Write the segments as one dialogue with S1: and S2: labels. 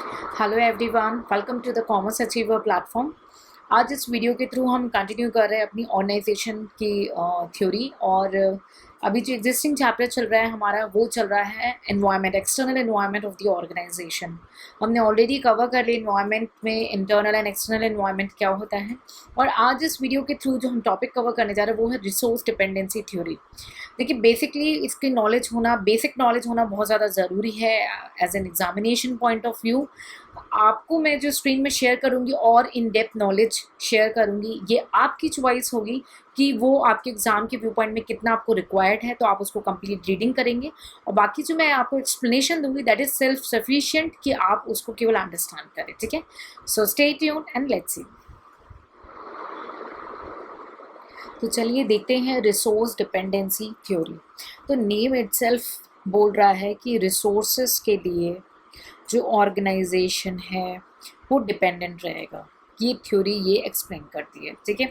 S1: Hello everyone, welcome to the commerce achiever platform. आज इस video के थ्रू हम कंटिन्यू कर रहे हैं अपनी ऑर्गेनाइजेशन की थ्योरी। और अभी जो एग्जिस्टिंग चैप्टर चल रहा है हमारा वो चल रहा है environment, external environment of the organization. हमने ऑलरेडी कवर कर लिया एनवायरनमेंट में इंटरनल एंड एक्सटर्नल एनवायरनमेंट क्या होता है। और आज इस वीडियो के थ्रू जो हम टॉपिक कवर करने जा रहे हैं वो है रिसोर्स डिपेंडेंसी थ्योरी। देखिए, बेसिकली इसकी नॉलेज होना, बेसिक नॉलेज होना बहुत ज़्यादा ज़रूरी है as an examination point of view. आपको मैं जो स्क्रीन में शेयर करूंगी और इन डेप्थ नॉलेज शेयर करूंगी, ये आपकी चॉइस होगी कि वो आपके एग्जाम के व्यू पॉइंट में कितना आपको रिक्वायर्ड है, तो आप उसको कंप्लीट रीडिंग करेंगे। और बाकी जो मैं आपको एक्सप्लेनेशन दूंगी दैट इज सेल्फ सफिशिएंट कि आप उसको केवल अंडरस्टैंड करें। ठीक है, so stay tuned and let's see. तो चलिए देखते हैं रिसोर्स डिपेंडेंसी थ्योरी। तो नेम इटसेल्फ बोल रहा है कि रिसोर्सेस के लिए जो ऑर्गेनाइजेशन है वो डिपेंडेंट रहेगा। ये थ्योरी ये एक्सप्लेन करती है। ठीक है,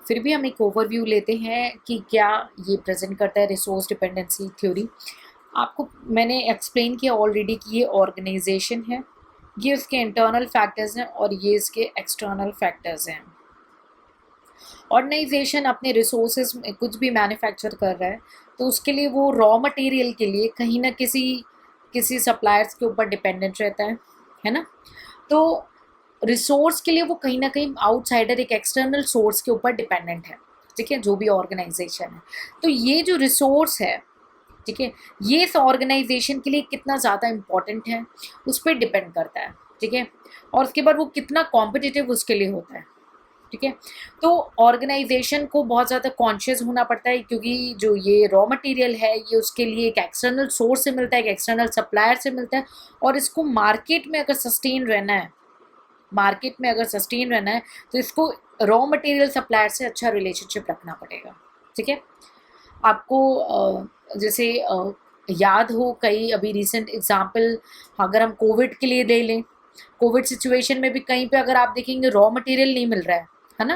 S1: फिर भी हम एक ओवरव्यू लेते हैं कि क्या ये प्रेजेंट करता है रिसोर्स डिपेंडेंसी थ्योरी। आपको मैंने एक्सप्लेन किया ऑलरेडी कि ये ऑर्गेनाइजेशन है, ये उसके इंटरनल फैक्टर्स हैं और ये इसके एक्सटर्नल फैक्टर्स हैं। ऑर्गेनाइजेशन अपने रिसोर्सेज में कुछ भी मैन्युफैक्चर कर रहा है तो उसके लिए वो रॉ मटेरियल के लिए कहीं ना किसी सप्लायर्स के ऊपर डिपेंडेंट रहता है ना। तो रिसोर्स के लिए वो कहीं ना कहीं आउटसाइडर, एक एक्सटर्नल सोर्स के ऊपर डिपेंडेंट है। ठीक है, जो भी ऑर्गेनाइजेशन है। तो ये जो रिसोर्स है, ठीक है, ये इस ऑर्गेनाइजेशन के लिए कितना ज़्यादा इम्पोर्टेंट है उस पर डिपेंड करता है। ठीक है, और उसके बाद वो कितना कॉम्पिटिटिव उसके लिए होता है। ठीक है, तो ऑर्गेनाइजेशन को बहुत ज़्यादा कॉन्शियस होना पड़ता है क्योंकि जो ये रॉ मटेरियल है ये उसके लिए एक एक्सटर्नल सोर्स से मिलता है, एक एक्सटर्नल सप्लायर से मिलता है। और इसको मार्केट में अगर सस्टेन रहना है, तो इसको रॉ मटेरियल सप्लायर से अच्छा रिलेशनशिप रखना पड़ेगा। ठीक है, आपको जैसे याद हो कई अभी रिसेंट एग्जाम्पल, अगर हम कोविड के लिए ले लें, कोविड सिचुएशन में भी कहीं पे अगर आप देखेंगे रॉ मटेरियल नहीं मिल रहा है ना,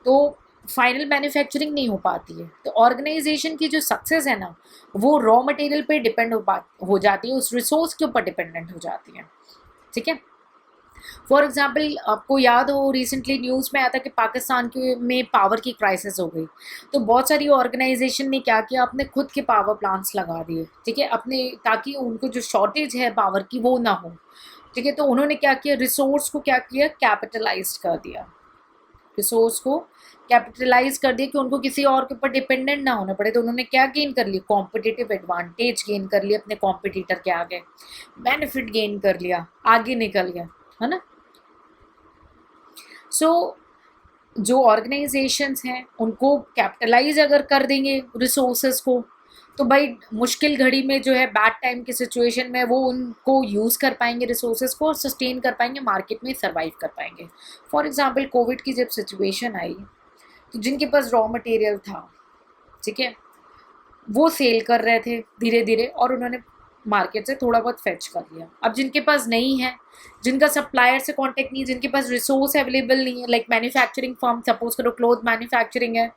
S1: तो फाइनल मैन्युफैक्चरिंग नहीं हो पाती है। तो ऑर्गेनाइजेशन की जो सक्सेस है ना वो रॉ मटेरियल पे डिपेंड हो जाती है, उस रिसोर्स के ऊपर डिपेंडेंट हो जाती है। ठीक है, फॉर एग्जाम्पल आपको याद हो रिसेंटली न्यूज़ में आया था कि पाकिस्तान के में पावर की क्राइसिस हो गई। तो बहुत सारी ऑर्गेनाइजेशन ने क्या किया, अपने खुद के पावर प्लांट्स लगा दिए। ठीक है, अपने, ताकि उनको जो शॉर्टेज है पावर की वो ना हो। ठीक है, तो उन्होंने क्या किया, रिसोर्स को क्या किया, कैपिटलाइज कर दिया। रिसोर्स को कैपिटलाइज कर दिया कि उनको किसी और के ऊपर डिपेंडेंट ना होना पड़े। तो उन्होंने क्या गेन कर लिया, कॉम्पिटिटिव एडवांटेज गेन कर लिया अपने कॉम्पिटिटर के आगे, बेनिफिट गेन कर लिया, आगे निकल गया, है ना। सो जो ऑर्गेनाइजेशंस हैं उनको कैपिटलाइज अगर कर देंगे रिसोर्सेज को, तो भाई मुश्किल घड़ी में जो है, बैड टाइम की सिचुएशन में वो उनको यूज़ कर पाएंगे रिसोर्सेज को और सस्टेन कर पाएंगे, मार्केट में सर्वाइव कर पाएंगे। फॉर एग्जांपल कोविड की जब सिचुएशन आई तो जिनके पास रॉ मटेरियल था, ठीक है, वो सेल कर रहे थे धीरे धीरे और उन्होंने मार्केट से थोड़ा बहुत फेच कर लिया। अब जिनके पास नहीं है, जिनका सप्लायर से कांटेक्ट नहीं है, जिनके पास रिसोर्स अवेलेबल नहीं है, लाइक मैन्युफैक्चरिंग फर्म, सपोज करो क्लोथ मैन्युफैक्चरिंग है,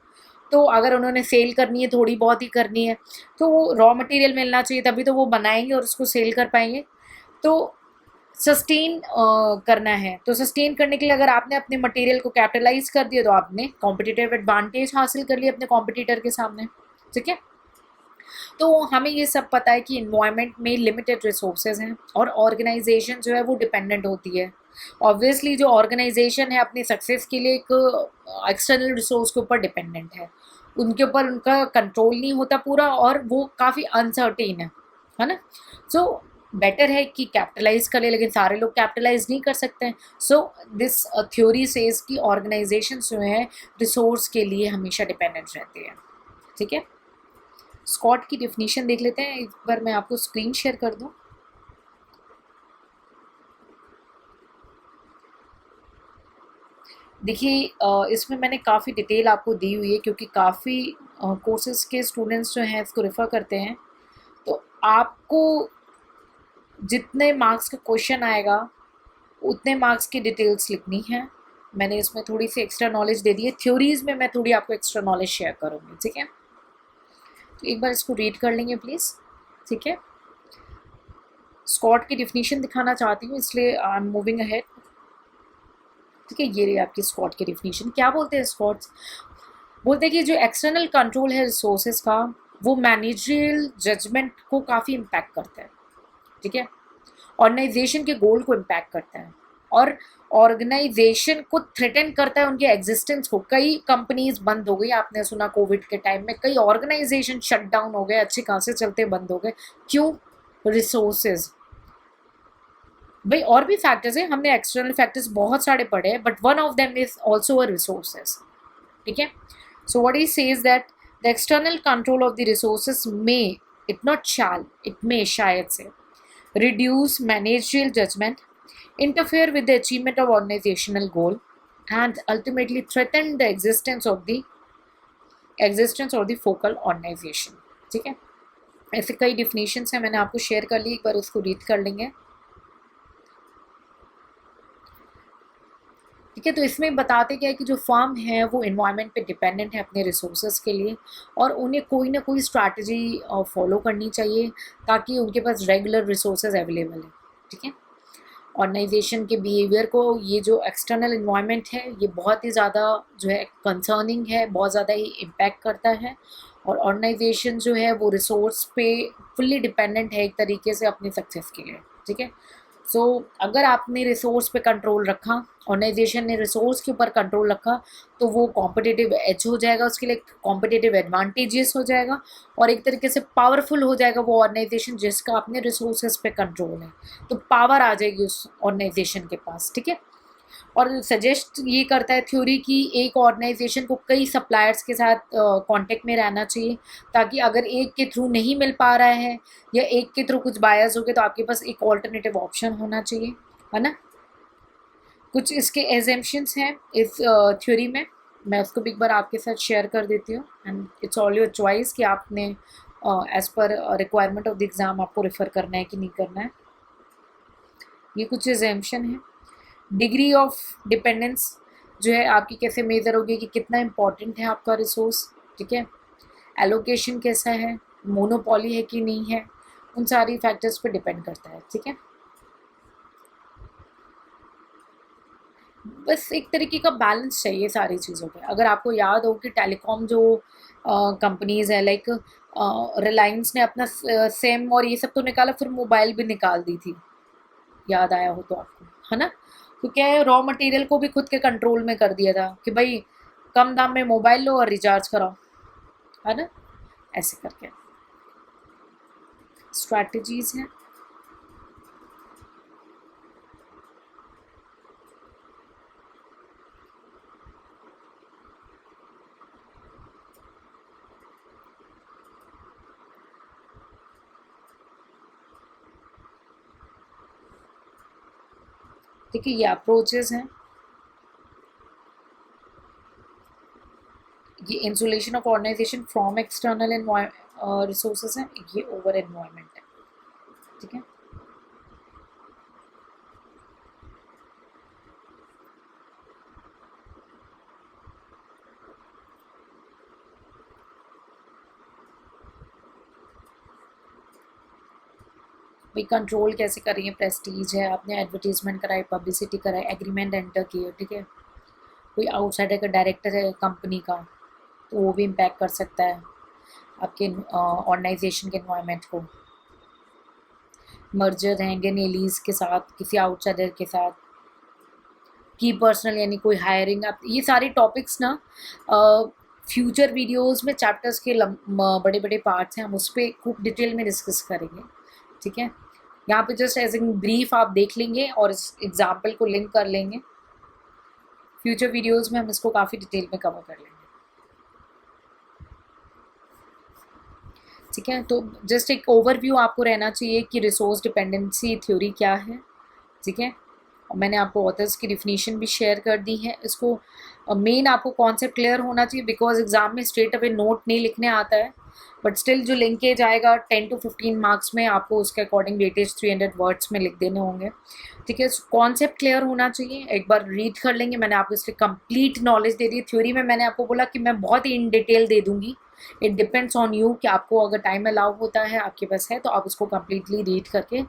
S1: तो अगर उन्होंने सेल करनी है, थोड़ी बहुत ही करनी है, तो वो रॉ मटेरियल मिलना चाहिए तभी तो वो बनाएंगे और उसको सेल कर पाएंगे। तो सस्टेन करना है, तो सस्टेन करने के लिए अगर आपने अपने मटेरियल को कैपिटलाइज कर दिया तो आपने कॉम्पिटिटिव एडवांटेज हासिल कर लिया अपने कॉम्पिटिटर के सामने। ठीक है, तो हमें ये सब पता है कि इन्वायरमेंट में लिमिटेड रिसोर्सेज हैं और ऑर्गेनाइजेशन जो है वो डिपेंडेंट होती है। ऑब्वियसली जो ऑर्गेनाइजेशन है अपने सक्सेस के लिए एक एक्सटर्नल रिसोर्स के ऊपर डिपेंडेंट है, उनके ऊपर उनका कंट्रोल नहीं होता पूरा और वो काफ़ी अनसर्टेन है ना। सो बेटर है कि कैपिटलाइज कर ले, लेकिन सारे लोग कैपिटलाइज नहीं कर सकते हैं। सो दिस थ्योरी सेज कि ऑर्गेनाइजेशन जो है रिसोर्स के लिए हमेशा डिपेंडेंट रहती है। ठीक है, स्कॉट की डेफिनेशन देख लेते हैं, एक बार मैं आपको स्क्रीन शेयर कर दूं। देखिए, इसमें मैंने काफ़ी डिटेल आपको दी हुई है क्योंकि काफ़ी कोर्सेज के स्टूडेंट्स जो हैं इसको रेफ़र करते हैं। तो आपको जितने मार्क्स का क्वेश्चन आएगा उतने मार्क्स की डिटेल्स लिखनी है। मैंने इसमें थोड़ी सी एक्स्ट्रा नॉलेज दे दी है, थ्योरीज़ में मैं थोड़ी आपको एक्स्ट्रा नॉलेज शेयर करूँगी। ठीक है, तो एक बार इसको रीड कर लेंगे प्लीज़। ठीक है, स्कॉट की डिफिनीशन दिखाना चाहती हूँ, इसलिए आई एम मूविंग अहेड। ठीक है, ये रही आपकी स्कॉट की डिफिनीशन। क्या बोलते हैं स्कॉट्स? बोलते हैं कि जो एक्सटर्नल कंट्रोल है रिसोर्सेज का, वो मैनेजरियल जजमेंट को काफ़ी इम्पैक्ट करता है। ठीक है, ऑर्गेनाइजेशन के गोल को इम्पैक्ट करता है और ऑर्गेनाइजेशन को थ्रेटन करता है, उनके एग्जिस्टेंस को। कई कंपनीज बंद हो गई, आपने सुना कोविड के टाइम में कई ऑर्गेनाइजेशन शट डाउन हो गए, अच्छे खासे चलते बंद हो गए। क्यों? रिसोर्सेज। भाई और भी फैक्टर्स हैं, हमने एक्सटर्नल फैक्टर्स बहुत सारे पढ़े हैं, but one of them is also a resources. ठीक है, so what he says that the external control of the resources may, it not shall, it may, शायद से, reduce managerial judgment, interfere with the achievement of organizational goal, and ultimately threaten the existence of the focal organization। ठीक है, ऐसे कई definitions हैं, मैंने आपको share कर ली, एक बार उसको रीड कर लेंगे। ठीक है, तो इसमें बताते क्या है कि जो फर्म है वो इन्वायरमेंट पे डिपेंडेंट है अपने रिसोर्सेज के लिए, और उन्हें कोई ना कोई स्ट्रैटेजी फॉलो करनी चाहिए ताकि उनके पास रेगुलर रिसोर्सेज अवेलेबल है। ठीक है, ऑर्गेनाइजेशन के बिहेवियर को ये जो एक्सटर्नल इन्वायरमेंट है ये बहुत ही ज़्यादा जो है कंसर्निंग है, बहुत ज़्यादा ही इम्पैक्ट करता है, और ऑर्गेनाइजेशन जो है वो रिसोर्स पे फुल्ली डिपेंडेंट है एक तरीके से अपनी सक्सेस के लिए। ठीक है, सो अगर आपने रिसोर्स पे कंट्रोल रखा, ऑर्गेनाइजेशन ने रिसोर्स के ऊपर कंट्रोल रखा, तो वो कॉम्पिटिटिव एज हो जाएगा, उसके लिए कॉम्पिटिटिव एडवांटेजेस हो जाएगा, और एक तरीके से पावरफुल हो जाएगा वो ऑर्गेनाइजेशन जिसका अपने रिसोर्सेज पे कंट्रोल है। तो पावर आ जाएगी उस ऑर्गेनाइजेशन के पास। ठीक है, और सजेस्ट ये करता है थ्योरी कि एक ऑर्गेनाइजेशन को कई सप्लायर्स के साथ कांटेक्ट में रहना चाहिए, ताकि अगर एक के थ्रू नहीं मिल पा रहा है या एक के थ्रू कुछ बायस हो गए तो आपके पास एक ऑल्टरनेटिव ऑप्शन होना चाहिए, है ना। कुछ इसके एजम्पशंस हैं इस थ्योरी में, मैं उसको भी एक बार आपके साथ शेयर कर देती हूँ, and it's all your choice कि आपने as per requirement of the exam आपको रेफ़र करना है कि नहीं करना है। ये कुछ एजम्पशन है। डिग्री ऑफ डिपेंडेंस जो है आपकी कैसे मेज़र होगी कि कितना इम्पॉर्टेंट है आपका रिसोर्स। ठीक है, एलोकेशन कैसा है, मोनोपॉली है कि नहीं है, उन सारी फैक्टर्स पे डिपेंड करता है। ठीक है, बस एक तरीके का बैलेंस चाहिए सारी चीज़ों पे। अगर आपको याद हो कि टेलीकॉम जो कंपनीज़ है, लाइक रिलायंस ने अपना सेम और ये सब तो निकाला, फिर मोबाइल भी निकाल दी थी, याद आया हो तो आपको, है ना। तो क्या है, रॉ मटेरियल को भी खुद के कंट्रोल में कर दिया था कि भाई कम दाम में मोबाइल लो और रिचार्ज कराओ, है ना, ऐसे करके स्ट्रैटेजीज हैं। ठीक है, ये अप्रोचेस हैं। ये insulation of organization from external resources हैं, ये ओवर एनवायरमेंट है। ठीक है, भाई कंट्रोल कैसे करेंगे, प्रेस्टीज है, आपने एडवर्टीजमेंट कराई, पब्लिसिटी कराई, एग्रीमेंट एंटर किए। ठीक है, कोई आउटसाइडर का डायरेक्टर है कंपनी का, तो वो भी इम्पैक्ट कर सकता है आपके ऑर्गेनाइजेशन के एनवायरनमेंट को। मर्जर हैं इंडियन एलीज के साथ, किसी आउटसाइडर के साथ, की पर्सनल यानी कोई हायरिंग, आप ये सारे टॉपिक्स ना फ्यूचर वीडियोस में चैप्टर्स के बड़े बड़े पार्ट्स हैं, हम उस पर खूब डिटेल में डिस्कस करेंगे। ठीक है, यहाँ पे जस्ट एज इन ब्रीफ आप देख लेंगे और इस एग्जाम्पल को लिंक कर लेंगे। फ्यूचर वीडियोस में हम इसको काफ़ी डिटेल में कवर कर लेंगे। ठीक है, तो जस्ट एक ओवरव्यू आपको रहना चाहिए कि रिसोर्स डिपेंडेंसी थ्योरी क्या है। ठीक है, और मैंने आपको ऑथर्स की डिफिनीशन भी शेयर कर दी है। इसको मेन आपको कॉन्सेप्ट क्लियर होना चाहिए, बिकॉज एग्जाम में स्ट्रेट अवे नोट नहीं लिखने आता है, बट स्टिल जो लिंकेज आएगा 10 to 15 मार्क्स में आपको उसके अकॉर्डिंग वेटेज 300 वर्ड्स में लिख देने होंगे। ठीक है, कॉन्सेप्ट क्लियर होना चाहिए, एक बार रीड कर लेंगे। मैंने आपको इसलिए कंप्लीट नॉलेज दे दी। थ्योरी में मैंने आपको बोला कि मैं बहुत ही इन डिटेल दे दूँगी, इट डिपेंड्स ऑन यू कि आपको अगर टाइम अलाउ होता है, आपके पास है, तो आप उसको कम्प्लीटली रीड करके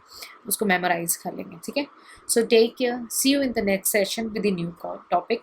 S1: उसको मेमोराइज कर लेंगे, ठीक है। So take care, see you in the next session with the new topic.